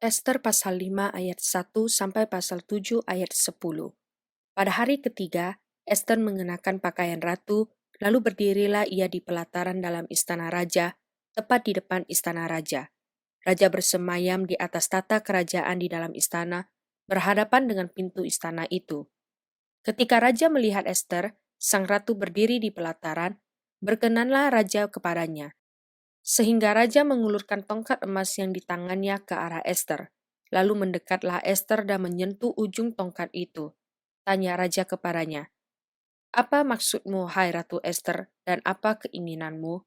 Ester pasal 5 ayat 1 sampai pasal 7 ayat 10. Pada hari ketiga, Ester mengenakan pakaian ratu, lalu berdirilah ia di pelataran dalam istana raja, tepat di depan istana raja. Raja bersemayam di atas tata kerajaan di dalam istana, berhadapan dengan pintu istana itu. Ketika raja melihat Ester, sang ratu berdiri di pelataran, berkenanlah raja kepadanya. Sehingga raja mengulurkan tongkat emas yang di tangannya ke arah Ester. Lalu mendekatlah Ester dan menyentuh ujung tongkat itu. Tanya raja kepadanya, "Apa maksudmu, hai Ratu Ester, dan apa keinginanmu?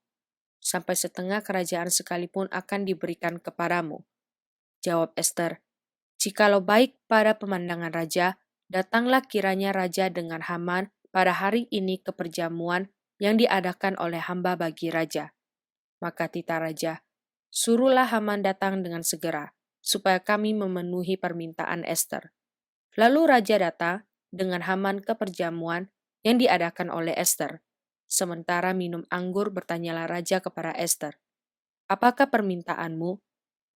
Sampai setengah kerajaan sekalipun akan diberikan kepadamu." Jawab Ester, "Jikalau baik pada pemandangan raja, datanglah kiranya raja dengan Haman pada hari ini ke perjamuan yang diadakan oleh hamba bagi raja." Maka tita raja, "Suruhlah Haman datang dengan segera, supaya kami memenuhi permintaan Ester." Lalu raja datang dengan Haman ke perjamuan yang diadakan oleh Ester. Sementara minum anggur, bertanyalah raja kepada Ester, "Apakah permintaanmu?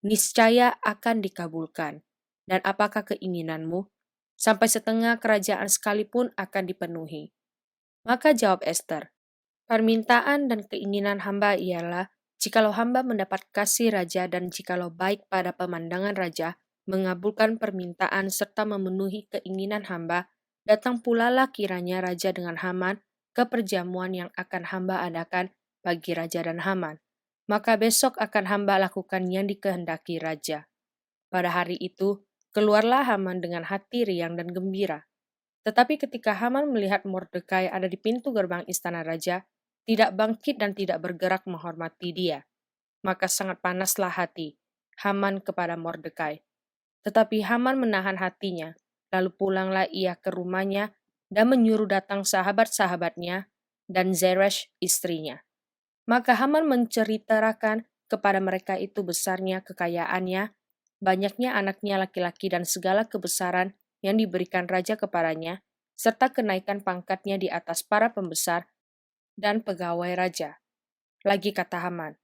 Niscaya akan dikabulkan. Dan apakah keinginanmu? Sampai setengah kerajaan sekalipun akan dipenuhi." Maka jawab Ester, "Permintaan dan keinginan hamba ialah, jikalau hamba mendapat kasih raja dan jikalau baik pada pemandangan raja, mengabulkan permintaan serta memenuhi keinginan hamba, datang pulalah kiranya raja dengan Haman ke perjamuan yang akan hamba adakan bagi raja dan Haman. Maka besok akan hamba lakukan yang dikehendaki raja." Pada hari itu, keluarlah Haman dengan hati riang dan gembira. Tetapi ketika Haman melihat Mordekai ada di pintu gerbang istana raja, tidak bangkit dan tidak bergerak menghormati dia. Maka sangat panaslah hati Haman kepada Mordekai. Tetapi Haman menahan hatinya, lalu pulanglah ia ke rumahnya dan menyuruh datang sahabat-sahabatnya dan Zeresh istrinya. Maka Haman menceritakan kepada mereka itu besarnya kekayaannya, banyaknya anaknya laki-laki dan segala kebesaran yang diberikan raja kepadanya, serta kenaikan pangkatnya di atas para pembesar dan pegawai raja. Lagi kata Haman,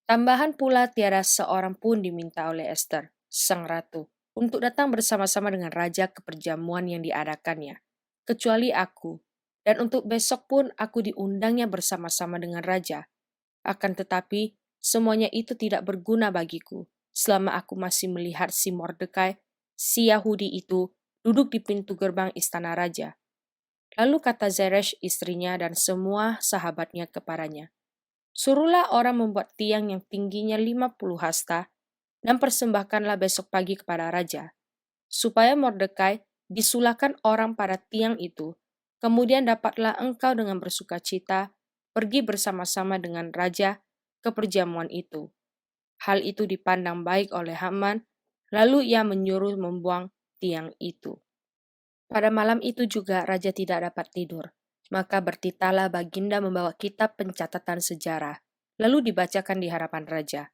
"Tambahan pula tiada seorang pun diminta oleh Ester, sang ratu, untuk datang bersama-sama dengan raja ke perjamuan yang diadakannya, kecuali aku, dan untuk besok pun aku diundangnya bersama-sama dengan raja. Akan tetapi, semuanya itu tidak berguna bagiku, selama aku masih melihat si Mordekai, si Yahudi itu, duduk di pintu gerbang istana raja." Lalu kata Zeresh istrinya dan semua sahabatnya kepadanya, "Suruhlah orang membuat tiang yang tingginya 50 hasta, dan persembahkanlah besok pagi kepada raja, supaya Mordekai disulahkan orang pada tiang itu. Kemudian dapatlah engkau dengan bersuka cita pergi bersama-sama dengan raja ke perjamuan itu." Hal itu dipandang baik oleh Haman, lalu ia menyuruh membuang tiang itu. Pada malam itu juga raja tidak dapat tidur. Maka bertitalah Baginda membawa kitab pencatatan sejarah, lalu dibacakan di hadapan raja.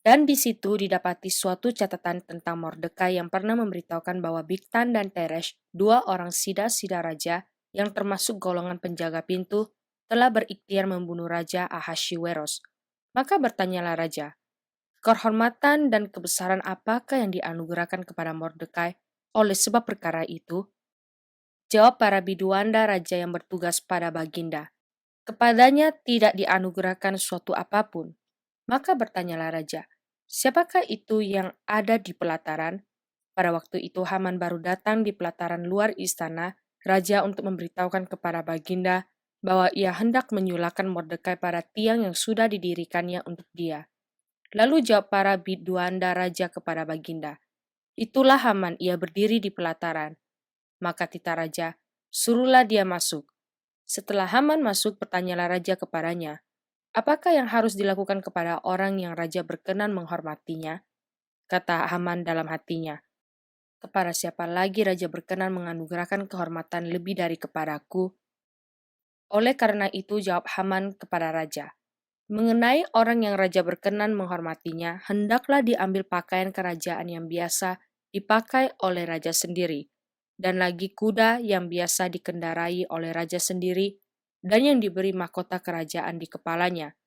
Dan di situ didapati suatu catatan tentang Mordekai yang pernah memberitahukan bahwa Bigtan dan Teresh, dua orang sida-sida raja yang termasuk golongan penjaga pintu, telah berikhtiar membunuh Raja Ahashiweros. Maka bertanyalah raja, "Kehormatan dan kebesaran apakah yang dianugerahkan kepada Mordekai oleh sebab perkara itu?" Jawab para biduanda raja yang bertugas pada Baginda, "Kepadanya tidak dianugerahkan suatu apapun." Maka bertanyalah raja, "Siapakah itu yang ada di pelataran?" Pada waktu itu Haman baru datang di pelataran luar istana raja untuk memberitahukan kepada Baginda bahwa ia hendak menyulahkan Mordekai pada tiang yang sudah didirikannya untuk dia. Lalu jawab para biduanda raja kepada Baginda, "Itulah Haman, ia berdiri di pelataran." Maka tita raja, "Suruhlah dia masuk." Setelah Haman masuk, bertanyalah raja kepadanya, "Apakah yang harus dilakukan kepada orang yang raja berkenan menghormatinya?" Kata Haman dalam hatinya, "Kepada siapa lagi raja berkenan menganugerahkan kehormatan lebih dari kepadaku?" Oleh karena itu jawab Haman kepada raja, "Mengenai orang yang raja berkenan menghormatinya, hendaklah diambil pakaian kerajaan yang biasa dipakai oleh raja sendiri, dan lagi kuda yang biasa dikendarai oleh raja sendiri, dan yang diberi mahkota kerajaan di kepalanya,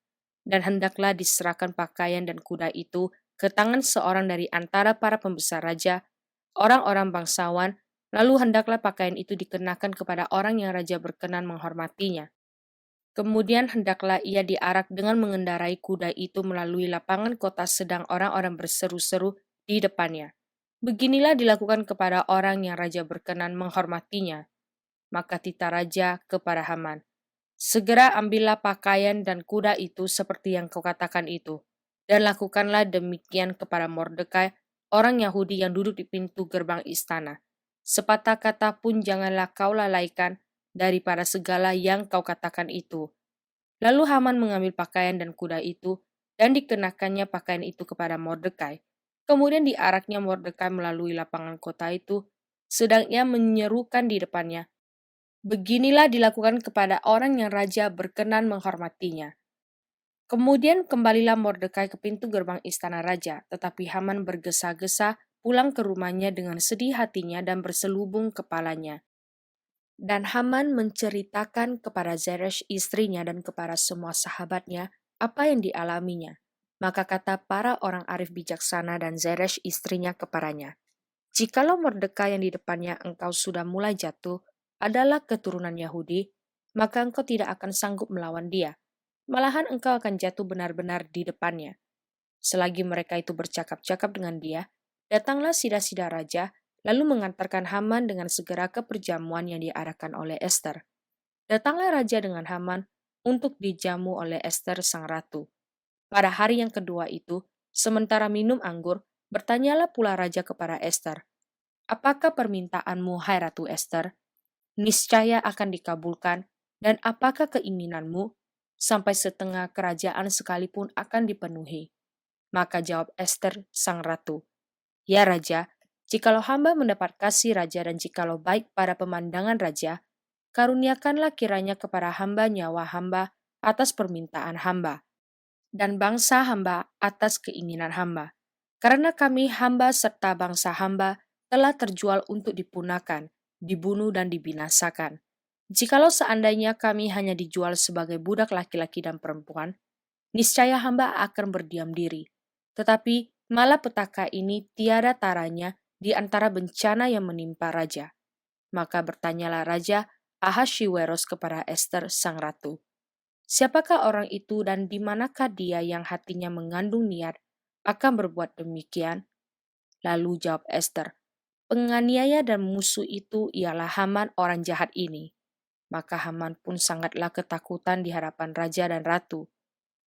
dan hendaklah diserahkan pakaian dan kuda itu ke tangan seorang dari antara para pembesar raja, orang-orang bangsawan, lalu hendaklah pakaian itu dikenakan kepada orang yang raja berkenan menghormatinya. Kemudian hendaklah ia diarak dengan mengendarai kuda itu melalui lapangan kota sedang orang-orang berseru-seru di depannya. Beginilah dilakukan kepada orang yang raja berkenan menghormatinya. Maka titah raja kepada Haman, "Segera ambillah pakaian dan kuda itu seperti yang kau katakan itu, dan lakukanlah demikian kepada Mordekai, orang Yahudi yang duduk di pintu gerbang istana. Sepatah kata pun janganlah kau lalaikan daripada segala yang kau katakan itu." Lalu Haman mengambil pakaian dan kuda itu, dan dikenakannya pakaian itu kepada Mordekai. Kemudian diaraknya Mordekai melalui lapangan kota itu, sedang ia menyerukan di depannya, "Beginilah dilakukan kepada orang yang raja berkenan menghormatinya." Kemudian kembalilah Mordekai ke pintu gerbang istana raja, tetapi Haman bergesa-gesa pulang ke rumahnya dengan sedih hatinya dan berselubung kepalanya. Dan Haman menceritakan kepada Zeresh istrinya dan kepada semua sahabatnya apa yang dialaminya. Maka kata para orang arif bijaksana dan Zeresh istrinya kepadanya, "Jikalau Mordekai yang di depannya engkau sudah mulai jatuh adalah keturunan Yahudi, maka engkau tidak akan sanggup melawan dia. Malahan engkau akan jatuh benar-benar di depannya." Selagi mereka itu bercakap-cakap dengan dia, datanglah sida-sida raja, lalu mengantarkan Haman dengan segera ke perjamuan yang diarahkan oleh Ester. Datanglah raja dengan Haman untuk dijamu oleh Ester sang ratu. Pada hari yang kedua itu, sementara minum anggur, bertanyalah pula raja kepada Ester, "Apakah permintaanmu, hai Ratu Ester? Niscaya akan dikabulkan, dan apakah keinginanmu? Sampai setengah kerajaan sekalipun akan dipenuhi." Maka jawab Ester sang ratu, "Ya raja, jikalau hamba mendapat kasih raja dan jikalau baik pada pemandangan raja, karuniakanlah kiranya kepada hamba nyawa hamba atas permintaan hamba, dan bangsa hamba atas keinginan hamba. Karena kami hamba serta bangsa hamba telah terjual untuk dipunahkan, dibunuh dan dibinasakan. Jikalau seandainya kami hanya dijual sebagai budak laki-laki dan perempuan, niscaya hamba akan berdiam diri. Tetapi malapetaka ini tiada taranya di antara bencana yang menimpa raja." Maka bertanyalah Raja Ahaswiweros kepada Ester sang ratu, "Siapakah orang itu dan di manakah dia yang hatinya mengandung niat akan berbuat demikian?" Lalu jawab Ester, "Penganiaya dan musuh itu ialah Haman orang jahat ini." Maka Haman pun sangatlah ketakutan di hadapan raja dan ratu.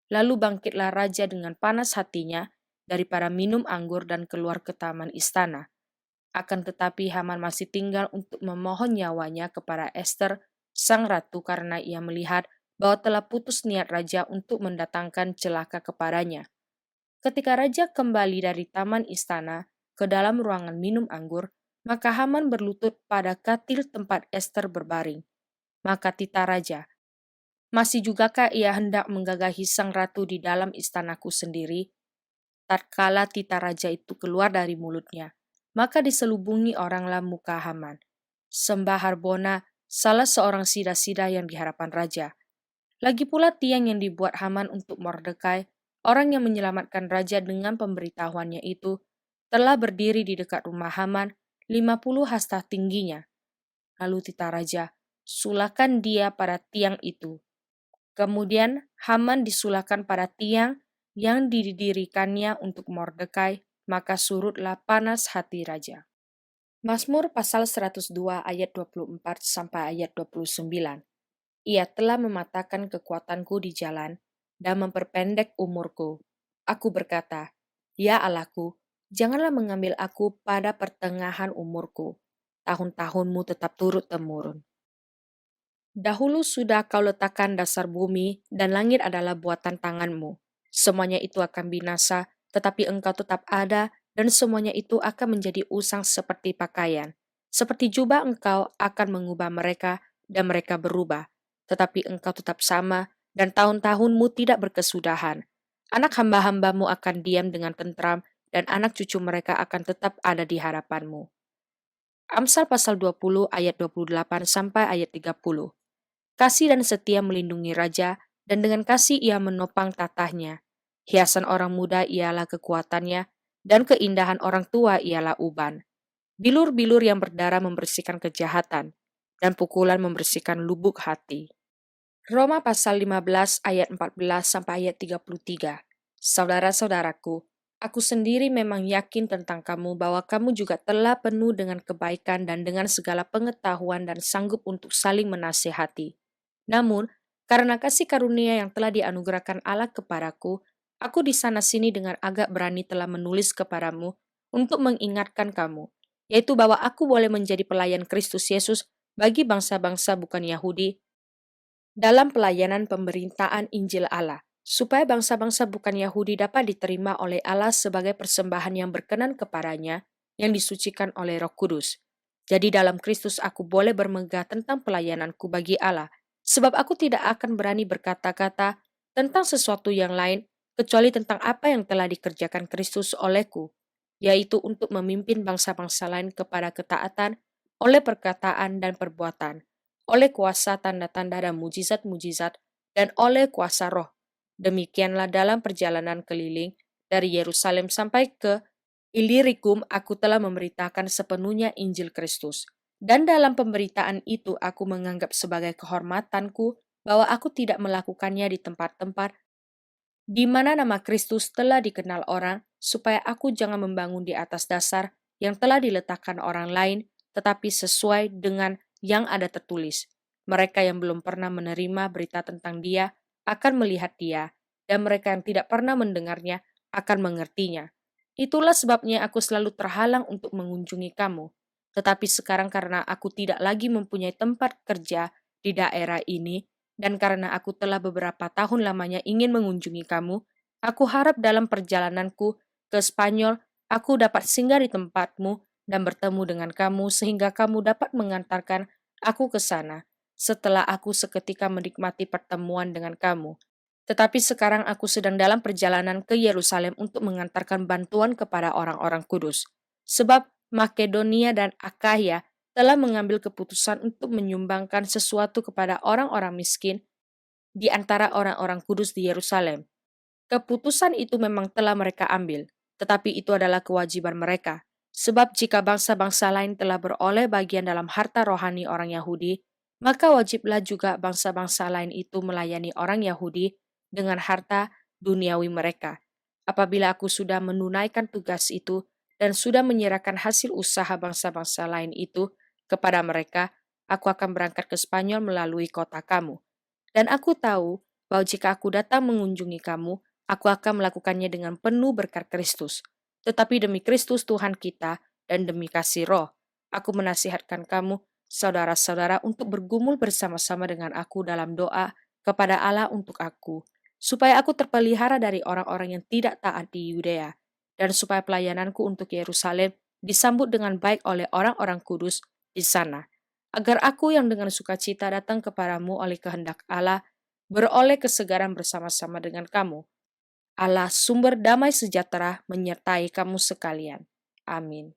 Lalu bangkitlah raja dengan panas hatinya daripada minum anggur dan keluar ke taman istana. Akan tetapi Haman masih tinggal untuk memohon nyawanya kepada Ester sang ratu karena ia melihat bahwa telah putus niat raja untuk mendatangkan celaka kepadanya. Ketika raja kembali dari taman istana ke dalam ruangan minum anggur, maka Haman berlutut pada katil tempat Ester berbaring. Maka titah raja, "Masih jugakah ia hendak menggagahi sang ratu di dalam istanaku sendiri?" Tatkala titah raja itu keluar dari mulutnya, maka diselubungi oranglah muka Haman. Sembah Harbona, salah seorang sida-sida yang di hadapan raja. Lagi pula tiang yang dibuat Haman untuk Mordekai, orang yang menyelamatkan raja dengan pemberitahuannya itu, telah berdiri di dekat rumah Haman, 50 hasta tingginya. Lalu titah raja, "Sulakan dia pada tiang itu." Kemudian Haman disulahkan pada tiang yang didirikannya untuk Mordekai, maka surutlah panas hati raja. Mazmur pasal 102 ayat 24 sampai ayat 29. Ia telah mematahkan kekuatanku di jalan dan memperpendek umurku. Aku berkata, "Ya Allahku, janganlah mengambil aku pada pertengahan umurku. Tahun-tahunmu tetap turut-temurun. Dahulu sudah kau letakkan dasar bumi, dan langit adalah buatan tanganmu. Semuanya itu akan binasa, tetapi engkau tetap ada, dan semuanya itu akan menjadi usang seperti pakaian. Seperti jubah engkau akan mengubah mereka, dan mereka berubah. Tetapi engkau tetap sama, dan tahun-tahunmu tidak berkesudahan. Anak hamba-hambamu akan diam dengan tentram, dan anak cucu mereka akan tetap ada di hadapanmu." Amsal pasal 20 ayat 28 sampai ayat 30. Kasih dan setia melindungi raja, dan dengan kasih ia menopang tatahnya. Hiasan orang muda ialah kekuatannya, dan keindahan orang tua ialah uban. Bilur-bilur yang berdarah membersihkan kejahatan, dan pukulan membersihkan lubuk hati. Roma pasal 15 ayat 14 sampai ayat 33. Saudara-saudaraku, aku sendiri memang yakin tentang kamu bahwa kamu juga telah penuh dengan kebaikan dan dengan segala pengetahuan dan sanggup untuk saling menasihati. Namun, karena kasih karunia yang telah dianugerahkan Allah kepadaku, aku di sana-sini dengan agak berani telah menulis kepadamu untuk mengingatkan kamu, yaitu bahwa aku boleh menjadi pelayan Kristus Yesus bagi bangsa-bangsa bukan Yahudi dalam pelayanan pemberitaan Injil Allah, supaya bangsa-bangsa bukan Yahudi dapat diterima oleh Allah sebagai persembahan yang berkenan kepadanya, yang disucikan oleh Roh Kudus. Jadi dalam Kristus aku boleh bermegah tentang pelayananku bagi Allah, sebab aku tidak akan berani berkata-kata tentang sesuatu yang lain, kecuali tentang apa yang telah dikerjakan Kristus olehku, yaitu untuk memimpin bangsa-bangsa lain kepada ketaatan oleh perkataan dan perbuatan, oleh kuasa tanda-tanda dan mujizat-mujizat, dan oleh kuasa roh. Demikianlah dalam perjalanan keliling dari Yerusalem sampai ke Ilirikum aku telah memberitakan sepenuhnya Injil Kristus. Dan dalam pemberitaan itu aku menganggap sebagai kehormatanku bahwa aku tidak melakukannya di tempat-tempat di mana nama Kristus telah dikenal orang, supaya aku jangan membangun di atas dasar yang telah diletakkan orang lain, tetapi sesuai dengan yang ada tertulis. Mereka yang belum pernah menerima berita tentang Dia akan melihat Dia, dan mereka yang tidak pernah mendengarnya akan mengertinya. Itulah sebabnya aku selalu terhalang untuk mengunjungi kamu. Tetapi sekarang karena aku tidak lagi mempunyai tempat kerja di daerah ini, dan karena aku telah beberapa tahun lamanya ingin mengunjungi kamu, aku harap dalam perjalananku ke Spanyol, aku dapat singgah di tempatmu dan bertemu dengan kamu sehingga kamu dapat mengantarkan aku ke sana, setelah aku seketika menikmati pertemuan dengan kamu. Tetapi sekarang aku sedang dalam perjalanan ke Yerusalem untuk mengantarkan bantuan kepada orang-orang kudus. Sebab Makedonia dan Akaya telah mengambil keputusan untuk menyumbangkan sesuatu kepada orang-orang miskin di antara orang-orang kudus di Yerusalem. Keputusan itu memang telah mereka ambil, tetapi itu adalah kewajiban mereka. Sebab jika bangsa-bangsa lain telah beroleh bagian dalam harta rohani orang Yahudi, maka wajiblah juga bangsa-bangsa lain itu melayani orang Yahudi dengan harta duniawi mereka. Apabila aku sudah menunaikan tugas itu dan sudah menyerahkan hasil usaha bangsa-bangsa lain itu kepada mereka, aku akan berangkat ke Spanyol melalui kota kamu. Dan aku tahu bahwa jika aku datang mengunjungi kamu, aku akan melakukannya dengan penuh berkat Kristus. Tetapi demi Kristus Tuhan kita dan demi kasih roh, aku menasihatkan kamu, saudara-saudara, untuk bergumul bersama-sama dengan aku dalam doa kepada Allah untuk aku, supaya aku terpelihara dari orang-orang yang tidak taat di Yudea, dan supaya pelayananku untuk Yerusalem disambut dengan baik oleh orang-orang kudus di sana, agar aku yang dengan sukacita datang kepadamu oleh kehendak Allah, beroleh kesegaran bersama-sama dengan kamu. Allah sumber damai sejahtera menyertai kamu sekalian. Amin.